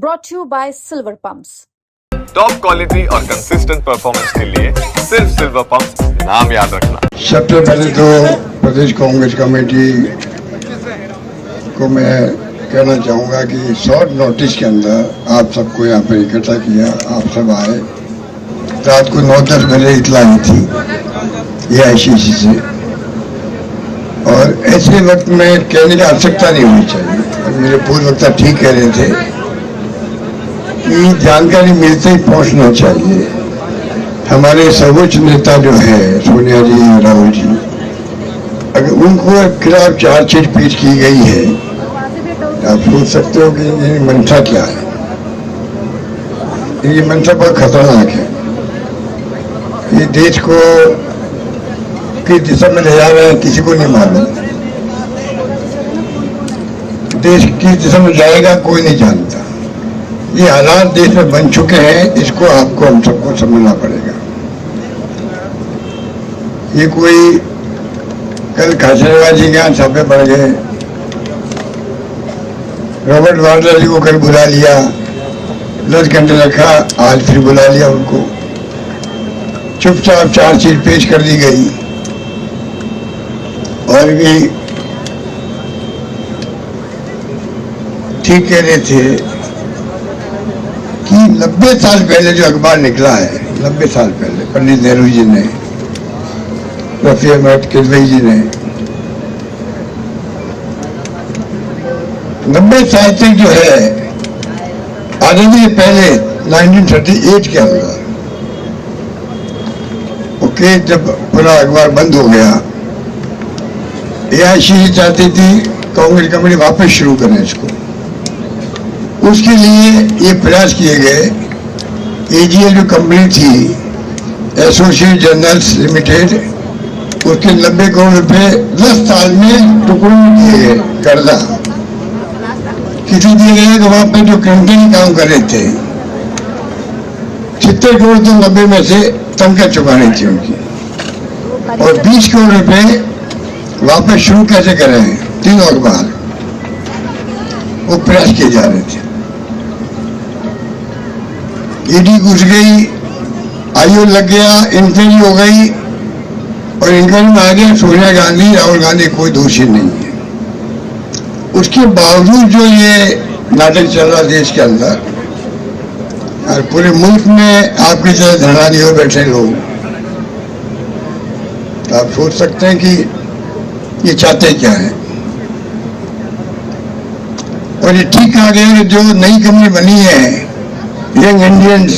brought to you by Silver Pumps. Top quality और consistent performance के लिए सिर्फ सिल्वर पंप्स नाम याद रखना। सबसे पहले तो प्रदेश कांग्रेस कमेटी को मैं कहना चाहूँगा कि शॉर्ट नोटिस के अंदर आप सबको यहाँ पर इकट्ठा किया, आप सब आए। रात को 9-10 बजे इतला आई थी AICC से, और ऐसे वक्त में कहने की आवश्यकता नहीं होनी चाहिए। और मेरे पूर्व वक्ता ठीक कह रहे थे कि जानकारी मिलते ही पहुंचना चाहिए। हमारे सर्वोच्च नेता जो है सोनिया जी, राहुल जी, अगर उनको खिलाफ चार्जशीट पेश की गई है, आप सोच सकते हो कि ये मंशा क्या है। ये मंशा बहुत खतरनाक है। ये देश को किस दिशा में ले जा रहे हैं किसी को नहीं मालूम। देश किस दिशा में जाएगा कोई नहीं जानता। ये हालात देश में बन चुके हैं, इसको आपको हम सबको समझना पड़ेगा। ये कोई कल खाचरेवाल जी के यहाँ छापे पड़ गए, रॉबर्ट वाड्रा जी को कल बुला लिया, 10 घंटे रखा, आज फिर बुला लिया उनको, चुपचाप चार्जशीट पेश कर दी गई। और भी ठीक कह रहे थे कि 90 साल पहले जो अखबार निकला है, 90 साल पहले पंडित नेहरू जी ने, रफी अहमद किदवई जी ने, 90 साल तक जो है आजादी से पहले 1938 के अंदर, ओके, जब पूरा अखबार बंद हो गया, AICC चाहती थी कांग्रेस कमेटी वापस शुरू करें इसको। उसके लिए ये प्रयास किए गए। AGL जो कंपनी थी, एसोसिएट जर्नल्स लिमिटेड, उसके 90 करोड़ रुपए 10 साल में टुकड़ों में दिए गए कर्जा। किसी दिए गए कि वहां पे जो क्रिमिनल काम कर रहे थे, 70 करोड़ तो 90 में से तनख्वाह चुकानी थी उनकी, और 20 करोड़ रुपए वापस शुरू कैसे करें, 3 अखबार, वो प्रयास किए जा रहे थे। ED घुस गई, IO लग गया, इंक्वायरी हो गई, और इंक्वायरी में आ गया सोनिया गांधी, राहुल गांधी कोई दोषी नहीं है। उसके बावजूद जो ये नाटक चल रहा देश के अंदर, और पूरे मुल्क में आपकी तरह धरना दिए बैठे लोग, तो आप सोच सकते हैं कि ये चाहते क्या है। और ये ठीक आ गया कि जो नई कंपनी बनी है यंग इंडियंस,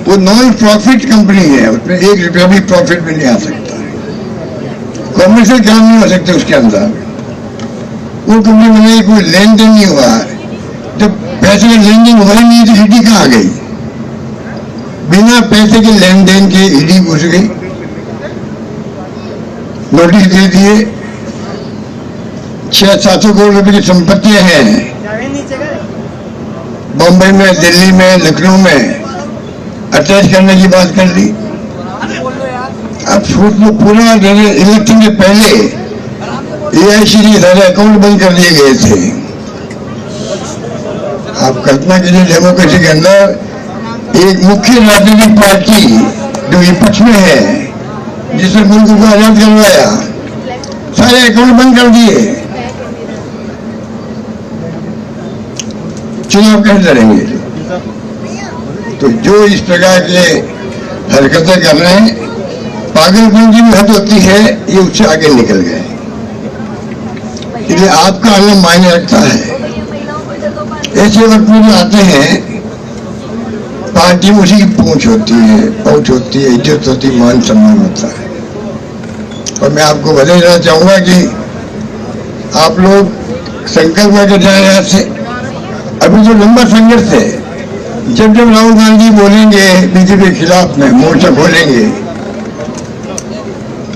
वो नॉन प्रॉफिट कंपनी है, उसमें 1 रुपया भी प्रॉफिट भी नहीं आ सकता, कॉमर्शियल काम नहीं हो सकते उसके अंदर। वो कंपनी में कोई लेन देन नहीं हुआ। जब पैसे का लेन देन हो ही नहीं तो ED कहाँ आ गई? बिना पैसे के लेन देन के ED घुस गई, नोटिस दे दिए। 600-700 करोड़ रुपए की संपत्तियां हैं बॉम्बे में, दिल्ली में, लखनऊ में, अटैच करने की बात कर ली। अब सोच लो, पूरा इलेक्शन के पहले AICC सारे अकाउंट बंद कर दिए गए थे। आप कल्पना कीजिए, डेमोक्रेसी के अंदर एक मुख्य राजनीतिक पार्टी जो विपक्ष में है, जिसने मुल्क को आजाद करवाया, सारे अकाउंट बंद कर दिए। चुनाव कैसे लड़ेंगे? तो जो इस प्रकार के हरकतें कर रहे हैं, पागलपन की भी हद होती है, ये उससे आगे निकल गए। इसलिए आपका अलग मायने रखता है। ऐसे वक्त में जो आते हैं, पार्टी में उसी की पूंछ होती है, पहुंच होती है, इज्जत होती है, मान सम्मान होता है। और मैं आपको बधाई देना चाहूंगा कि आप लोग संकल्प करके जाए यहाँ से। अभी जो लंबा संघर्ष है, जब जब राहुल गांधी बोलेंगे बीजेपी के खिलाफ में मोर्चा खोलेंगे,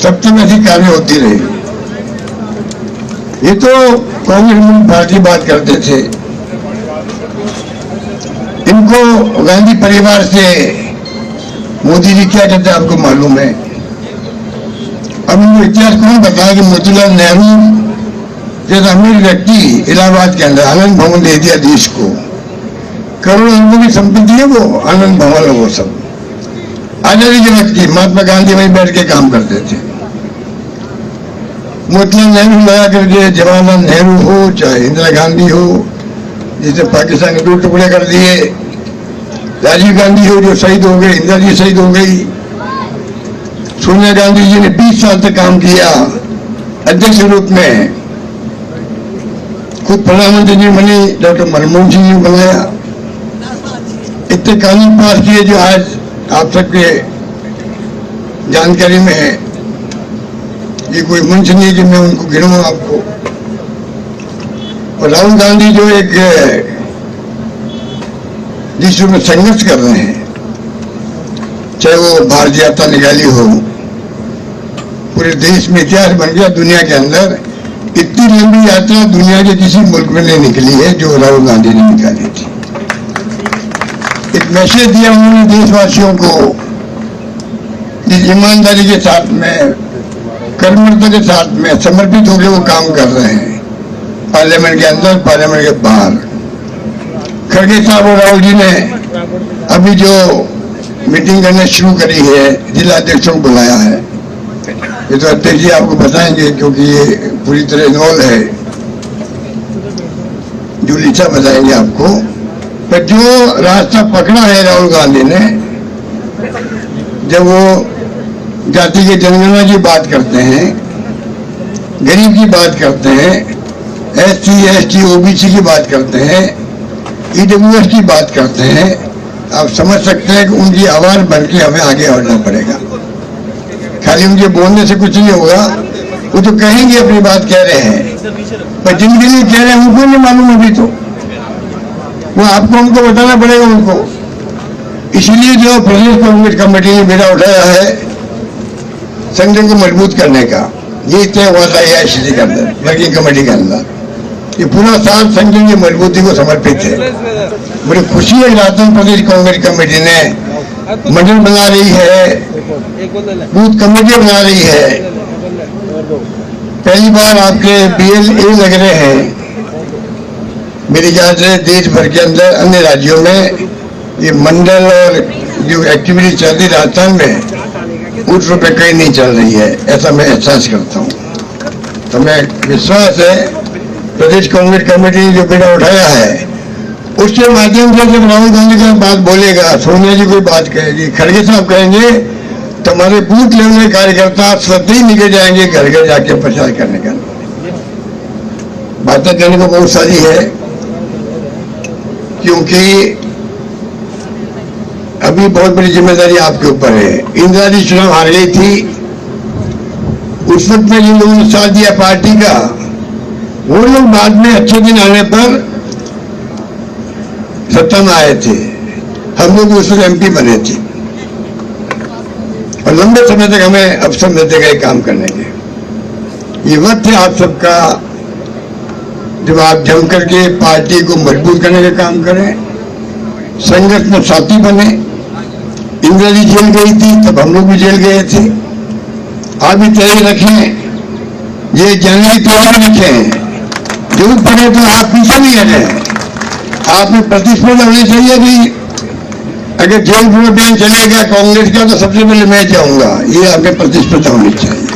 तब तक ऐसी कार्य होती रहेगी। ये तो कांग्रेस पार्टी बात करते थे, इनको गांधी परिवार से मोदी जी क्या कहते हैं आपको मालूम है। अब इनको इतिहास कौन बताया कि मोतीलाल नेहरू जैसा अमीर व्यक्ति इलाहाबाद के अंदर आनंद भवन दे दिया देश को, करोड़ों लोगों की संपत्ति है, वो आनंद भवन है, वो सब आजादी के वक्त की। महात्मा गांधी वहीं बैठ के काम करते थे। मोतीलाल नेहरू लगा करके, जवाहरलाल नेहरू हो चाहे इंदिरा गांधी हो जिसे पाकिस्तान के 2 टुकड़े कर दिए, राजीव गांधी हो जो शहीद हो गए, इंदिरा जी शहीद हो गई, सोनिया गांधी जी ने 20 साल तक काम किया अध्यक्ष के रूप में, खुद प्रधानमंत्री जी बनी, डॉक्टर मनमोहन सिंह जी बनाया, इतने कानून पास किए जो आज आप सबके जानकारी में है। ये कोई मंच नहीं कि मैं उनको गिनूं आपको। और राहुल गांधी जो एक जिस रूप में संघर्ष कर रहे हैं, चाहे वो भारतीय यात्रा निकाली हो, पूरे देश में इतिहास बन गया। दुनिया के अंदर इतनी लंबी यात्रा दुनिया के किसी मुल्क में नहीं निकली है जो राहुल गांधी ने निकाली थी। एक मैसेज दिया उन्होंने देशवासियों को, जिस ईमानदारी के साथ में, कर्मठता के साथ में समर्पित होकर वो काम कर रहे हैं, पार्लियामेंट के अंदर, पार्लियामेंट के बाहर। खड़गे साहब और राहुल जी ने अभी जो मीटिंग करने शुरू करी है, जिला अध्यक्षों को बुलाया है। ये तो अध्यक्ष जी आपको बताएंगे क्योंकि ये पूरी तरह इन्वॉल्व है, जुलीसा बताएंगे आपको। पर जो रास्ता पकड़ा है राहुल गांधी ने, जब वो जाति के जनगणना की बात करते हैं, गरीब की बात करते हैं, SC, ST, OBC की बात करते हैं, EWS की बात करते हैं, आप समझ सकते हैं कि उनकी आवाज बन के हमें आगे बढ़ना पड़ेगा। खाली उनके बोलने से कुछ नहीं होगा, वो तो कहेंगे अपनी बात कह रहे हैं, पर जिनके लिए कह रहे हैं उनको नहीं मालूम अभी, तो वो आपको उनको बताना पड़ेगा उनको। इसलिए जो प्रदेश कांग्रेस कमेटी ने बेड़ा उठाया है संगठन को मजबूत करने का, ये तय हुआ था AICC के अंदर, वर्किंग कमेटी के अंदर। ये पूरा साल संगठन की मजबूती को समर्पित है। बड़ी खुशी है राजस्थान प्रदेश कांग्रेस कमेटी ने मंडल बना रही है, बूथ कमेटी बना रही है। पहली बार आपके BLA लग रहे हैं। मेरे ख्याल से देश भर के अंदर अन्य राज्यों में ये मंडल और जो एक्टिविटी चल रही राजस्थान में उस रुपये कहीं नहीं चल रही है, ऐसा मैं एहसास करता हूँ। तो मैं विश्वास है प्रदेश कांग्रेस कमेटी ने जो बेड़ा उठाया है उसके माध्यम से जब राहुल गांधी का बात बोलेगा, सोनिया जी कोई बात कहेगी, खड़गे साहब कहेंगे, तो हमारे बूथ लेवल के कार्यकर्ता स्वतः ही निकल जाएंगे घर घर जाके प्रचार करने का। बातें करने को बहुत सारी है, क्योंकि अभी बहुत बड़ी जिम्मेदारी आपके ऊपर है। इंदिरा जी चुनाव हार गई थी, उस वक्त में जिन लोगों ने साथ दिया पार्टी का, वो लोग बाद में अच्छे दिन आने पर सत्ता में आए थे। हम लोग उस वक्त MP बने थे और लंबे समय तक हमें अवसर देते गए काम करने के। ये वक्त है आप सबका जब आप जम करके पार्टी को मजबूत करने का काम करें, संघर्ष में साथी बने। इंदिरा जी जेल गई थी तब हम लोग भी जेल गए थे। आप भी तैयारी रखें, ये जनरली तैयारी रखें, जरूर पड़े तो आप पीछे नहीं हटें। आप में प्रतिस्पर्धा होनी चाहिए कि अगर जेल में बैन चलेगा कांग्रेस का तो सबसे पहले मैं जाऊंगा, ये आपके प्रतिस्पर्धा होनी चाहिए।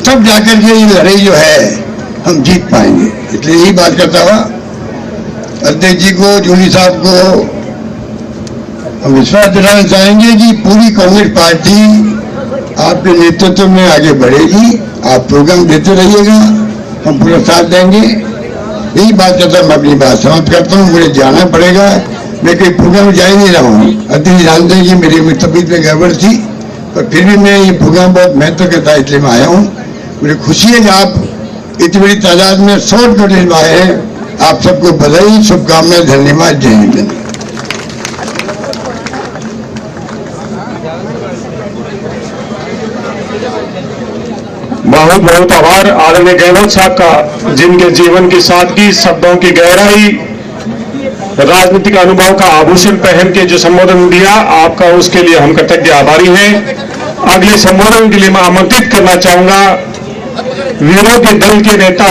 तब जाकर के ये लड़ाई जो है हम जीत पाएंगे। इसलिए यही बात करता हुआ अध्यक्ष जी को, जूली साहब को हम विश्वास दिलाना चाहेंगे कि पूरी कांग्रेस पार्टी आपके नेतृत्व में आगे बढ़ेगी। आप प्रोग्राम देते रहिएगा, हम पूरा साथ देंगे। यही बात करता मैं अपनी बात समाप्त करता हूँ। मुझे जाना पड़ेगा, मैं कहीं प्रोग्राम जा ही नहीं रहा हूँ। अध्यक्ष जानते हैं कि मेरी तबीयत में गड़बड़ थी, पर फिर भी मैं ये प्रोग्राम बहुत महत्व का था इसलिए मैं आया हूँ। मुझे खुशी है कि आप इतनी बड़ी तादाद में शॉर्ट नोटिस में आए हैं। आप सबको बधाई, शुभकामनाएं, धन्यवाद, जय हिंद। बहुत बहुत आभार आदरणीय गहलोत साहब का, जिनके जीवन की सादगी, शब्दों की गहराई, राजनीतिक अनुभव का आभूषण पहन के जो संबोधन दिया आपका, उसके लिए हम कृतज्ञ आभारी हैं। अगले संबोधन के लिए मैं आमंत्रित करना चाहूंगा वीरों के दल के नेता